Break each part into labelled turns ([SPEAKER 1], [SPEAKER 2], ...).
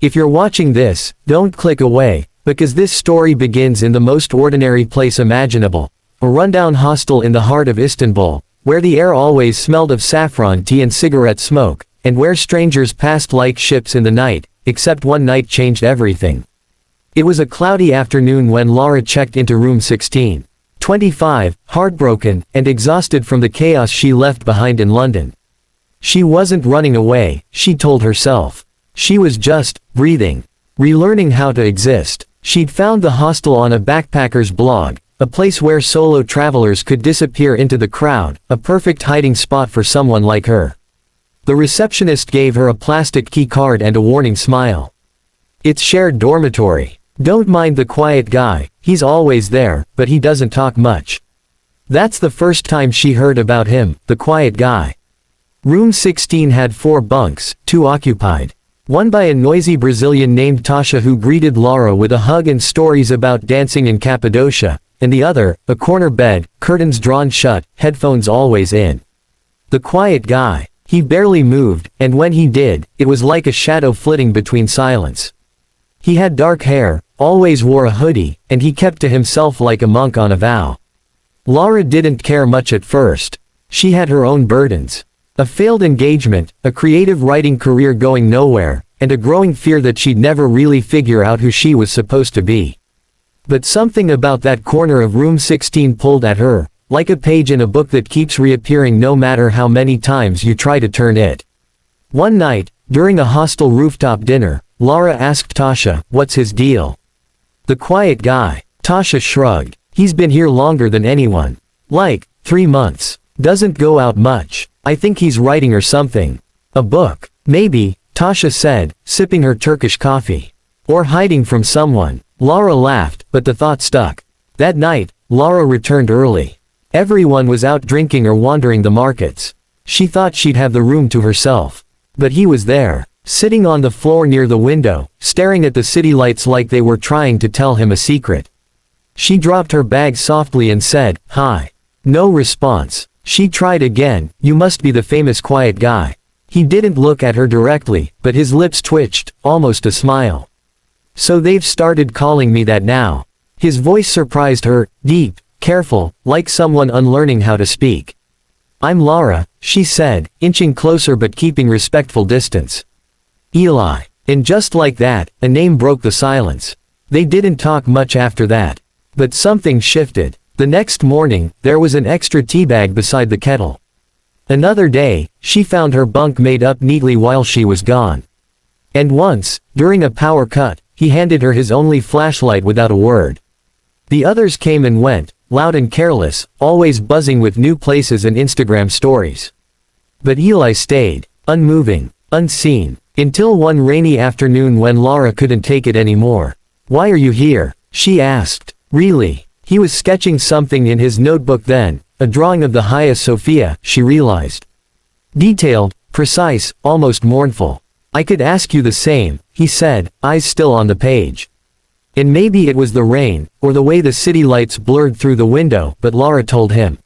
[SPEAKER 1] If you're watching this, don't click away, because this story begins in the most ordinary place imaginable, a rundown hostel in the heart of Istanbul, where the air always smelled of saffron tea and cigarette smoke, and where strangers passed like ships in the night, except one night changed everything. It was a cloudy afternoon when Laura checked into room 1625, heartbroken and exhausted from the chaos she left behind in London. She wasn't running away, she told herself. She was just breathing, relearning how to exist. She'd found the hostel on a backpacker's blog, a place where solo travelers could disappear into the crowd, a perfect hiding spot for someone like her. The receptionist gave her a plastic key card and a warning smile. It's shared dormitory. Don't mind the quiet guy, he's always there, but he doesn't talk much. That's the first time she heard about him, the quiet guy. Room 16 had 4 bunks, 2 occupied. One by a noisy Brazilian named Tasha who greeted Laura with a hug and stories about dancing in Cappadocia, and the other, a corner bed, curtains drawn shut, headphones always in. The quiet guy. He barely moved, and when he did, it was like a shadow flitting between silence. He had dark hair, always wore a hoodie, and he kept to himself like a monk on a vow. Laura didn't care much at first. She had her own burdens. A failed engagement, a creative writing career going nowhere, and a growing fear that she'd never really figure out who she was supposed to be. But something about that corner of room 16 pulled at her, like a page in a book that keeps reappearing no matter how many times you try to turn it. One night, during a hostel rooftop dinner, Laura asked Tasha, "What's his deal?" "The quiet guy." Tasha shrugged. "He's been here longer than anyone. Like, 3 months. Doesn't go out much. I think he's writing or something. A book. Maybe," Tasha said, sipping her Turkish coffee. "Or hiding from someone." Laura laughed, but the thought stuck. That night, Laura returned early. Everyone was out drinking or wandering the markets. She thought she'd have the room to herself. But he was there, sitting on the floor near the window, staring at the city lights like they were trying to tell him a secret. She dropped her bag softly and said, "Hi." No response. She tried again, "You must be the famous quiet guy." He didn't look at her directly, but his lips twitched, almost a smile. "So they've started calling me that now." His voice surprised her, deep, careful, like someone unlearning how to speak. "I'm Laura," she said, inching closer but keeping respectful distance. "Eli." And just like that, a name broke the silence. They didn't talk much after that. But something shifted. The next morning, there was an extra teabag beside the kettle. Another day, she found her bunk made up neatly while she was gone. And once, during a power cut, he handed her his only flashlight without a word. The others came and went, loud and careless, always buzzing with new places and Instagram stories. But Eli stayed, unmoving, unseen, until one rainy afternoon when Laura couldn't take it anymore. "Why are you here?" she asked. "Really?" He was sketching something in his notebook then, a drawing of the Hagia Sophia, she realized. Detailed, precise, almost mournful. "I could ask you the same," he said, eyes still on the page. And maybe it was the rain, or the way the city lights blurred through the window, but Laura told him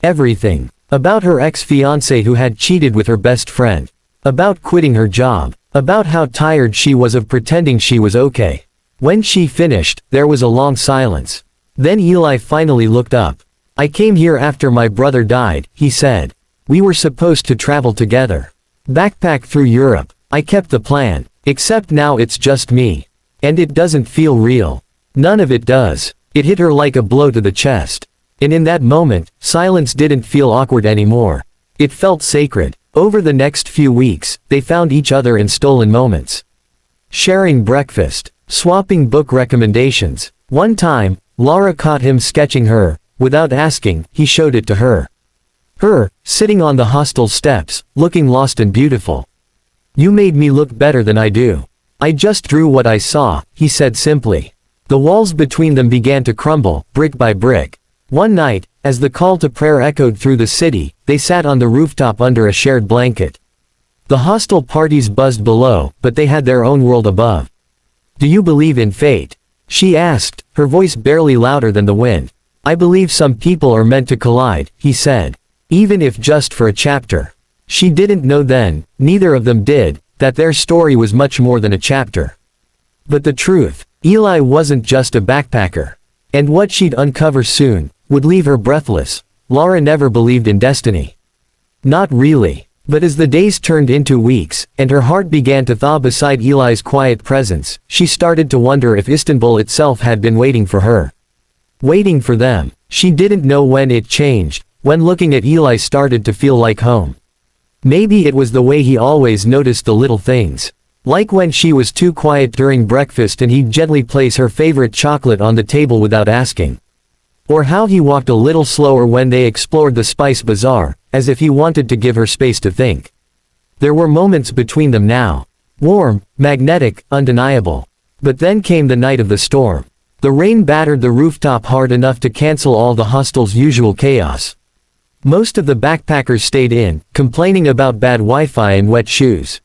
[SPEAKER 1] everything. About her ex-fiancé who had cheated with her best friend. About quitting her job. About how tired she was of pretending she was okay. When she finished, there was a long silence. Then Eli finally looked up. "I came here after my brother died," he said. "We were supposed to travel together. Backpack through Europe. I kept the plan. Except now it's just me. And it doesn't feel real. None of it does." It hit her like a blow to the chest. And in that moment, silence didn't feel awkward anymore. It felt sacred. Over the next few weeks, they found each other in stolen moments. Sharing breakfast. Swapping book recommendations. One time, Laura caught him sketching her. Without asking, he showed it to her. Her, sitting on the hostel steps, looking lost and beautiful. "You made me look better than I do. I just drew what I saw," he said simply. The walls between them began to crumble, brick by brick. One night, as the call to prayer echoed through the city, they sat on the rooftop under a shared blanket. The hostel parties buzzed below, but they had their own world above. "Do you believe in fate?" she asked, her voice barely louder than the wind. "I believe some people are meant to collide," he said. "Even if just for a chapter." She didn't know then, neither of them did, that their story was much more than a chapter. But the truth, Eli wasn't just a backpacker. And what she'd uncover soon would leave her breathless. Lara never believed in destiny. Not really. But as the days turned into weeks, and her heart began to thaw beside Eli's quiet presence, she started to wonder if Istanbul itself had been waiting for her. Waiting for them. She didn't know when it changed, when looking at Eli started to feel like home. Maybe it was the way he always noticed the little things. Like when she was too quiet during breakfast and he'd gently place her favorite chocolate on the table without asking. Or how he walked a little slower when they explored the spice bazaar, as if he wanted to give her space to think. There were moments between them now. Warm, magnetic, undeniable. But then came the night of the storm. The rain battered the rooftop hard enough to cancel all the hostel's usual chaos. Most of the backpackers stayed in, complaining about bad Wi-Fi and wet shoes.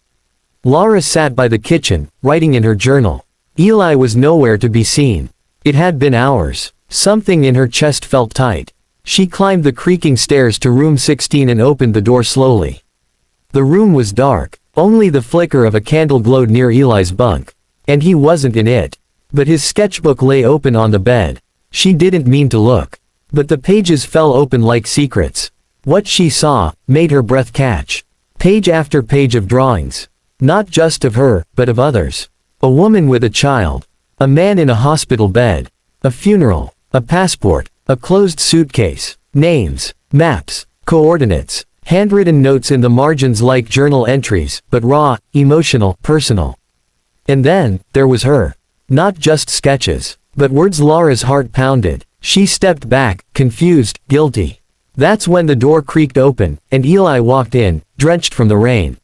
[SPEAKER 1] Lara sat by the kitchen, writing in her journal. Eli was nowhere to be seen. It had been hours. Something in her chest felt tight. She climbed the creaking stairs to room 16 and opened the door slowly. The room was dark. Only the flicker of a candle glowed near Eli's bunk. And he wasn't in it. But his sketchbook lay open on the bed. She didn't mean to look. But the pages fell open like secrets. What she saw made her breath catch. Page after page of drawings. Not just of her, but of others. A woman with a child. A man in a hospital bed. A funeral. A passport. A closed suitcase. Names. Maps. Coordinates. Handwritten notes in the margins like journal entries, but raw, emotional, personal. And then, there was her. Not just sketches. But words. Lara's heart pounded. She stepped back, confused, guilty. That's when the door creaked open, and Eli walked in, drenched from the rain.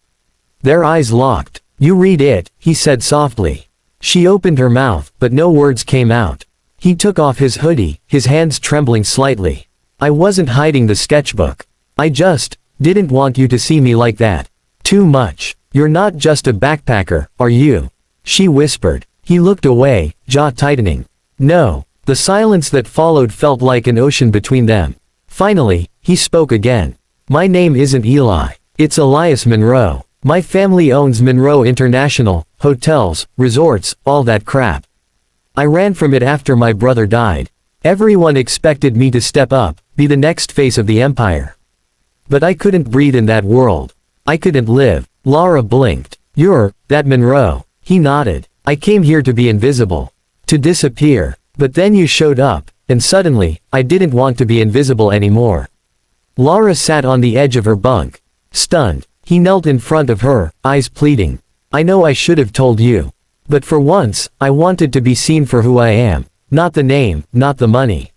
[SPEAKER 1] Their eyes locked. "You read it," he said softly. She opened her mouth, but no words came out. He took off his hoodie, his hands trembling slightly. "I wasn't hiding the sketchbook. I just didn't want you to see me like that. Too much. You're not just a backpacker, are you?" She whispered. He looked away, jaw tightening. "No." The silence that followed felt like an ocean between them. Finally, he spoke again. "My name isn't Eli. It's Elias Monroe. My family owns Monroe International, hotels, resorts, all that crap. I ran from it after my brother died. Everyone expected me to step up, be the next face of the empire. But I couldn't breathe in that world. I couldn't live." Lara blinked. "You're that Monroe." He nodded. "I came here to be invisible. To disappear. But then you showed up, and suddenly, I didn't want to be invisible anymore." Lara sat on the edge of her bunk. Stunned. He knelt in front of her, eyes pleading. "I know I should have told you. But for once, I wanted to be seen for who I am. Not the name, not the money.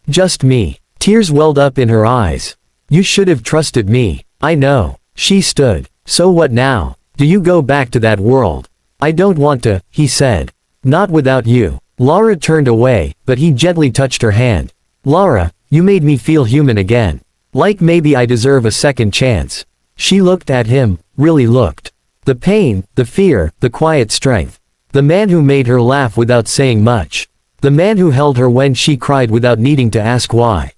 [SPEAKER 1] Just me." Tears welled up in her eyes. "You should have trusted me. I know." She stood. "So what now? Do you go back to that world?" "I don't want to," he said. "Not without you." Lara turned away, but he gently touched her hand. "Lara, you made me feel human again. Like maybe I deserve a second chance." She looked at him, really looked. The pain, the fear, the quiet strength. The man who made her laugh without saying much. The man who held her when she cried without needing to ask why.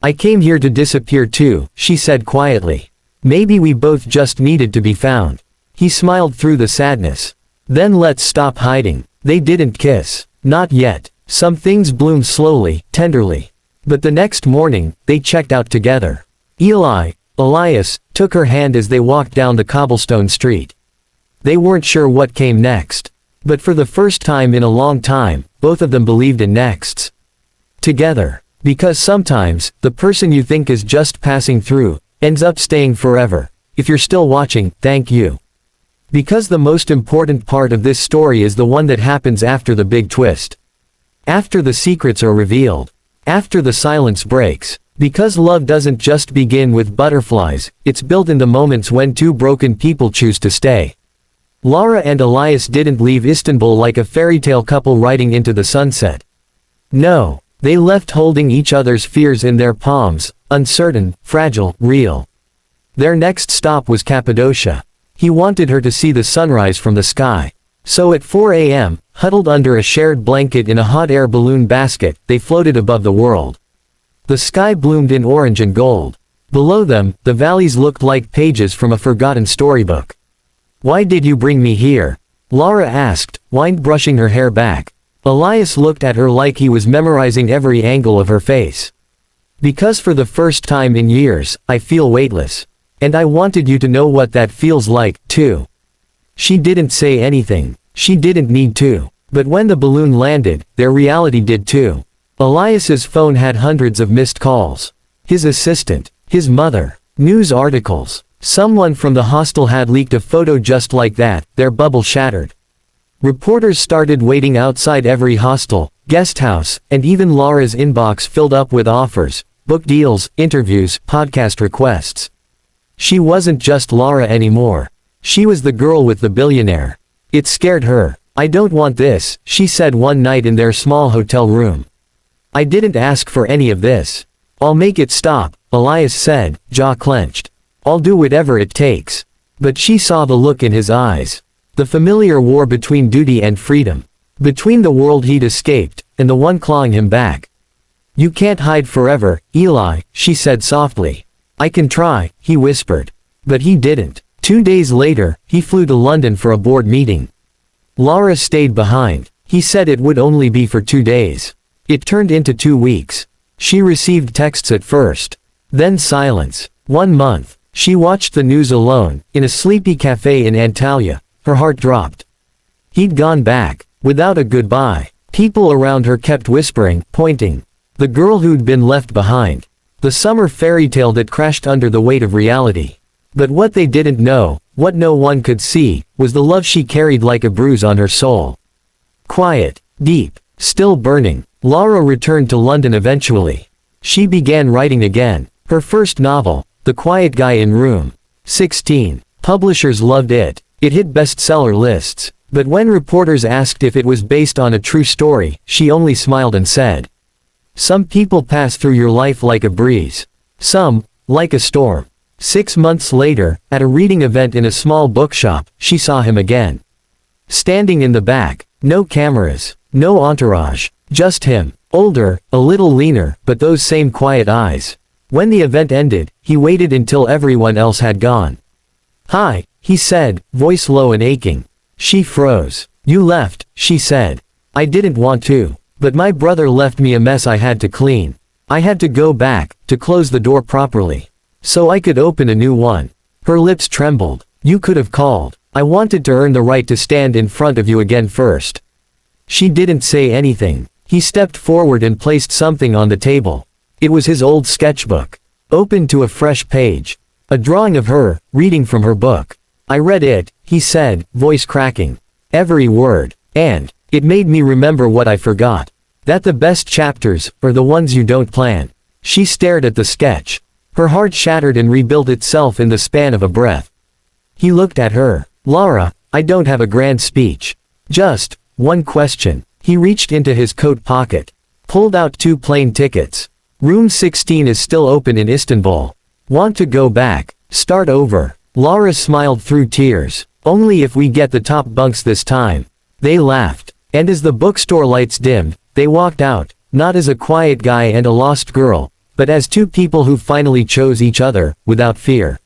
[SPEAKER 1] "I came here to disappear too," she said quietly. "Maybe we both just needed to be found." He smiled through the sadness. "Then let's stop hiding." They didn't kiss. Not yet. Some things bloomed slowly, tenderly. But the next morning, they checked out together. Elias, took her hand as they walked down the cobblestone street. They weren't sure what came next. But for the first time in a long time, both of them believed in nexts. Together. Because sometimes, the person you think is just passing through, ends up staying forever. If you're still watching, thank you. Because the most important part of this story is the one that happens after the big twist. After the secrets are revealed. After the silence breaks. Because love doesn't just begin with butterflies, it's built in the moments when two broken people choose to stay. Lara and Elias didn't leave Istanbul like a fairy tale couple riding into the sunset. No, they left holding each other's fears in their palms, uncertain, fragile, real. Their next stop was Cappadocia. He wanted her to see the sunrise from the sky. So at 4 a.m., huddled under a shared blanket in a hot air balloon basket, they floated above the world. The sky bloomed in orange and gold. Below them, the valleys looked like pages from a forgotten storybook. Why did you bring me here? Lara asked, wind brushing her hair back. Elias looked at her like he was memorizing every angle of her face. Because for the first time in years, I feel weightless. And I wanted you to know what that feels like, too. She didn't say anything. She didn't need to. But when the balloon landed, their reality did too. Elias's phone had hundreds of missed calls. His assistant, his mother, news articles. Someone from the hostel had leaked a photo just like that. Their bubble shattered. Reporters started waiting outside every hostel, guest house, and even Lara's inbox filled up with offers, book deals, interviews, podcast requests. She wasn't just Lara anymore. She was the girl with the billionaire. It scared her. I don't want this, she said one night in their small hotel room. I didn't ask for any of this. I'll make it stop, Elias said, jaw clenched. I'll do whatever it takes. But she saw the look in his eyes. The familiar war between duty and freedom. Between the world he'd escaped, and the one clawing him back. You can't hide forever, Eli, she said softly. I can try, he whispered. But he didn't. 2 days later, he flew to London for a board meeting. Lara stayed behind. He said it would only be for 2 days. It turned into 2 weeks. She received texts at first. Then silence. 1 month. She watched the news alone, in a sleepy cafe in Antalya. Her heart dropped. He'd gone back, without a goodbye. People around her kept whispering, pointing. The girl who'd been left behind. The summer fairy tale that crashed under the weight of reality. But what they didn't know, what no one could see, was the love she carried like a bruise on her soul. Quiet, deep, still burning, Lara returned to London eventually. She began writing again. Her first novel, The Quiet Guy in Room 16. Publishers loved it. It hit bestseller lists. But when reporters asked if it was based on a true story, she only smiled and said, some people pass through your life like a breeze. Some, like a storm. 6 months later, at a reading event in a small bookshop, she saw him again. Standing in the back, no cameras, no entourage, just him, older, a little leaner, but those same quiet eyes. When the event ended, he waited until everyone else had gone. Hi, he said, voice low and aching. She froze. You left, she said. I didn't want to. But my brother left me a mess I had to clean. I had to go back, to close the door properly. So I could open a new one. Her lips trembled. You could have called. I wanted to earn the right to stand in front of you again first. She didn't say anything. He stepped forward and placed something on the table. It was his old sketchbook. Open to a fresh page. A drawing of her, reading from her book. I read it, he said, voice cracking. Every word. And it made me remember what I forgot. That the best chapters are the ones you don't plan. She stared at the sketch. Her heart shattered and rebuilt itself in the span of a breath. He looked at her. Lara, I don't have a grand speech. Just one question. He reached into his coat pocket. Pulled out 2 plane tickets. Room 16 is still open in Istanbul. Want to go back? Start over. Lara smiled through tears. Only if we get the top bunks this time. They laughed. And as the bookstore lights dimmed, they walked out, not as a quiet guy and a lost girl, but as 2 people who finally chose each other, without fear.